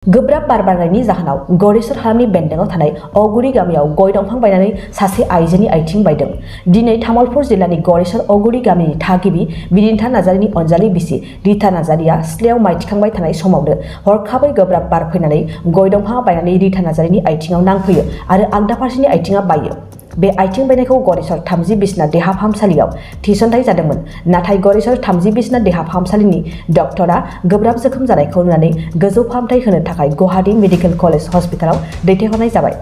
गोब्राब बार बारनायनि जाहोनाव गरेस्वर हालामनि बेन्दोंआव थानाय अगुरि गामियाव गय दंफां बायनानै सासे आइजोनि आथिं बायदों। दिनै तामुलपुर जिल्लानि गरेस्वर अगुरि गामिनि थागिबि बिदिन्था नार्जारिनि अनजालि बिसि रिता नार्जारिया सिथ्लायाव माइ थिखांबाय थानाय समावनो हरखाबै गोब्राब बार फैनानै गय दंफाङा बायनानै रिता नार्जारिनि आथिङाव नांफैयो आरो आगदा फारसेनि आथिङा बायो। बे आथिं बायनायखौ गरेस्वर 30 बिसना देहा फाहामसालियाव थिसनथाय जादोंमोन, नाथाय गरेस्वर 30 बिसना देहा फाहामसालिनि डक्टरा गोब्राब जोखोम जानायखौ नुनानै गोजौ फाहामथाय होनो थाखाय गुवाहाटी मेडिकेल कलेज हस्पिटालाव दैथायहरनाय जाबाय।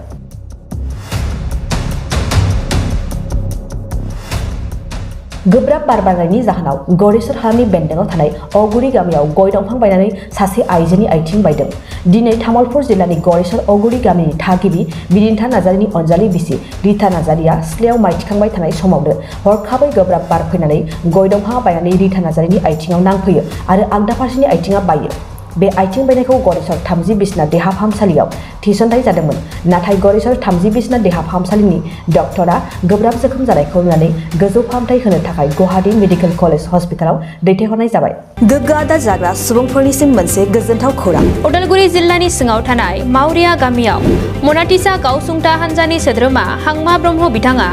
गोब्राब बार बारनायनि जाहोनाव गरेस्वर हालामनि बेन्दोंआव थानाय अगुरि गामियाव गय दंफां बायनानै सासे आइजोनि आथिं बायदों। दिनै तामुलपुर जिल्लानि गरेस्वर अगुरि गामिनि थागिबि बिदिन्था नार्जारिनि अनजालि बिसि रिता नार्जारिया सिथ्लायाव माइ थिखांबाय थानाय समावनो हरखाबै गोब्राब बार फैनानै गय दंफाङा बायनानै रिता नार्जारिनि आथिङाव नांफैयो आरो आगदा फारसेनि आथिङा बायो। बे आथिं बायनायखौ गरेस्वर 30 बिसना देहा फाहामसालियाव थिसनथाय जादोंमोन, नाथाय गरेस्वर 30 बिसना देहा फाहामसालिनि डक्टरा गोब्राब जोखोम जानायखौ नुनानै गोजौ फाहामथाय होनो थाखाय गुवाहाटी मेडिकेल कलेज हस्पिटालाव दैथायहरनाय जाबाय। गोग्गो आदार जाग्रा सुबुंफोरनिसिम मोनसे गोजोनथाव खौरां। उदालगुरि जिल्लानि सिङाव थानाय मावरिया गामियाव मनाटिसा गावसुंथा हान्जानि सोद्रोमा हांमा ब्रह्म बिथाङा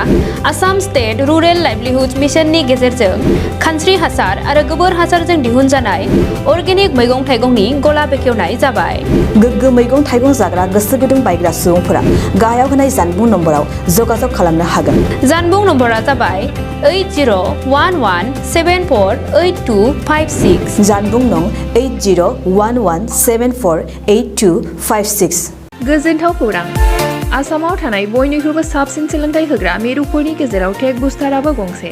आसाम स्टेट रुरेल लाइभलिहुड मिशननि गेजेरजों खानस्रि हासार आरो गोबोर हासारजों दिहुनजानाय अर्गेनिक मैगं थाइगंनि गला बेखेवनाय जाबाय। गोग्गो मैगं थाइगं जाग्रा गोसो गुदुं बायग्रा सुबुंफोरा गाहायाव होनाय जानबुं नम्बराव जगाजग खालामनो हागोन। जानबुं नम्बरा जाबाय 8011748256। जानबुं नं 8011748256। गोजोनथाव खौरां। आसामाव थानाय बयनिख्रुइबो साबसिन सोलोंथाइ होग्रा मिरुफोरनि गेजेराव टेक बुस्टाराबो गंसे।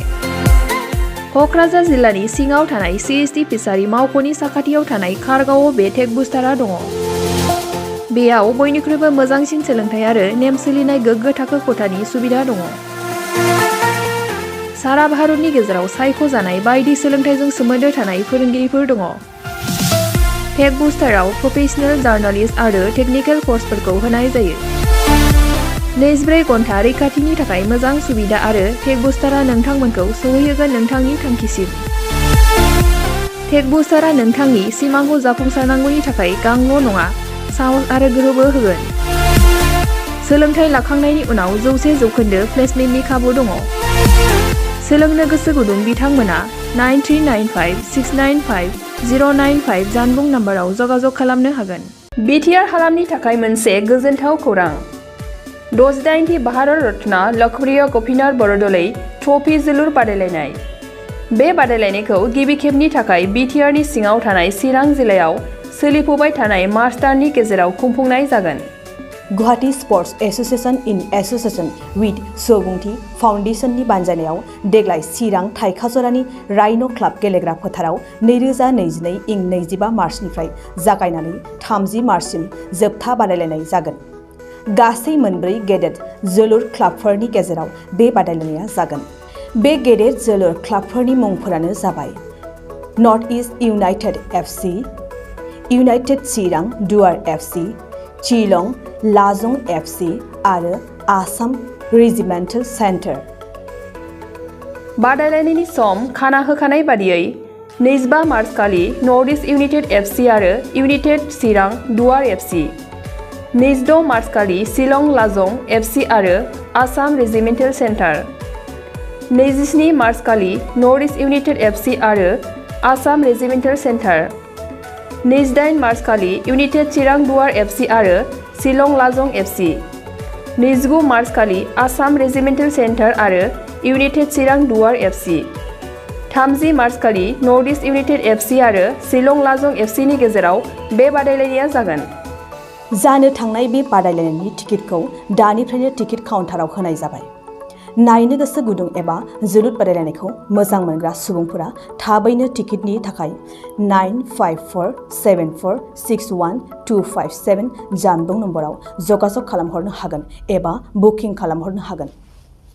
क'क्राझार जिल्लानि सिङाव थानाय CST फिसारि मावख'नि साखाथियाव थानाय खारगावआव बे टेक बुस्टारा दङ। बेयाव बयनिख्रुइबो मोजांसिन सोलोंथाइ आरो नेम सोलिनाय गोग्गो थाखो खथानि सुबिदा दङ। सारा भारतनि गेजेराव सायख'जानाय बायदि सोलोंथाइजों सोमोन्दो थानाय फोरोंगिरिफोर दङ। टेक बुस्टाराव प्रफेशनेल जार्नालिस्ट आरो टेकनिकेल कर्सफोरखौ होनाय जायो। 24 घन्टा रैखाथिनि थाखाय मोजां सुबिदा आरो टेक बुस्टारा नोंथांमोनखौ सौहैहोगोन नोंथांनि थांखिसिम। टेक बुस्टारा नोंथांनि सिमांखौ जाफुंसारनांगौनि थाखाय गांल' नङा, साहस आरो गोहोबो होगोन। सोलोंथाइ लाखांनायनि उनाव 100% प्लेसमेन्टनि खाबु दङ। सोलोंनो गोसो गुदुं बिथांमोना 9395695095 जानबुं नाम्बाराव जगाजग खालामनो हागोन। BTR हालामनि थाखाय मोनसे गोजोनथाव खौरां। 68थि भारत रत्न लकप्रिय ग'पीनाथ बरदलै ट्रफी जोलुर बादायलायनाय। बे बादायलायनायखौ गिबि खेबनि थाखाय BTRनि सिङाव थानाय चिरां जिल्लायाव सोलिफुबाय थानाय मार्च दाननि गेजेराव खुंफुंनाय जागोन। Guwahati sports association in association with Subungthi फाउन्डेशननि बानजायनायाव देग्लाय चिरां थाइखाजरानि राइन' क्लाब गेलेग्रा फोथाराव 2022 इं 25 मार्चनिफ्राय जागायनानै 30 मार्चसिम जोबथा बादायलायनाय जागोन। गासै मोनब्रै गेदेर जोलुर क्लाबफोरनि गेजेराव बे बादायलायनाया जागोन। बे गेदेर जोलुर क्लाबफोरनि मुंफोरानो जाबाय north east united FC, united Chirang Duar FC, Shillong लाजं FC आरो आसाम रेजिमेन्टेल सेन्टार। बादायलायनायनि सम खाना होखानाय बादियै 25 मार्च खालि नर्थ इस्ट इउनाइटेड FC आरो United Chirang Duar FC, 26 March खालि शिलं लाजं FC आरो आसाम रेजिमेन्टेल सेन्टार, 27 मार्च खालि नर्थ इस्ट इउनाइटेड FC आरो आसाम रेजिमेन्टेल सेन्टार, 28 मार्च खालि इउनाइटेड चिरां दुवार FC आरो शिलं लाजं FC, 29 मार्च खालि आसाम रेजिमेन्टेल सेन्टार आरो United Chirang Duar FC, 30 March खालि नर्थ इस्ट इउनाइटेड FC आरो शिलं लाजं FC नि गेजेराव बे बादायलायनाया जागोन। जानो थांनाय बे बादायलायनायनि टिकेटखौ दानिफ्रायनो टिकेट काउन्टाराव होनाय जाबाय। नायनो गोसो गुदुं एबा जोलुर बादायलायनायखौ मोजां मोनग्रा सुबुंफोरा थाबैनो टिकेटनि थाखाय 9547461257 जानबुं नम्बराव जगाजग खालामहरनो हागोन एबा बुकिं खालामहरनो हागोन।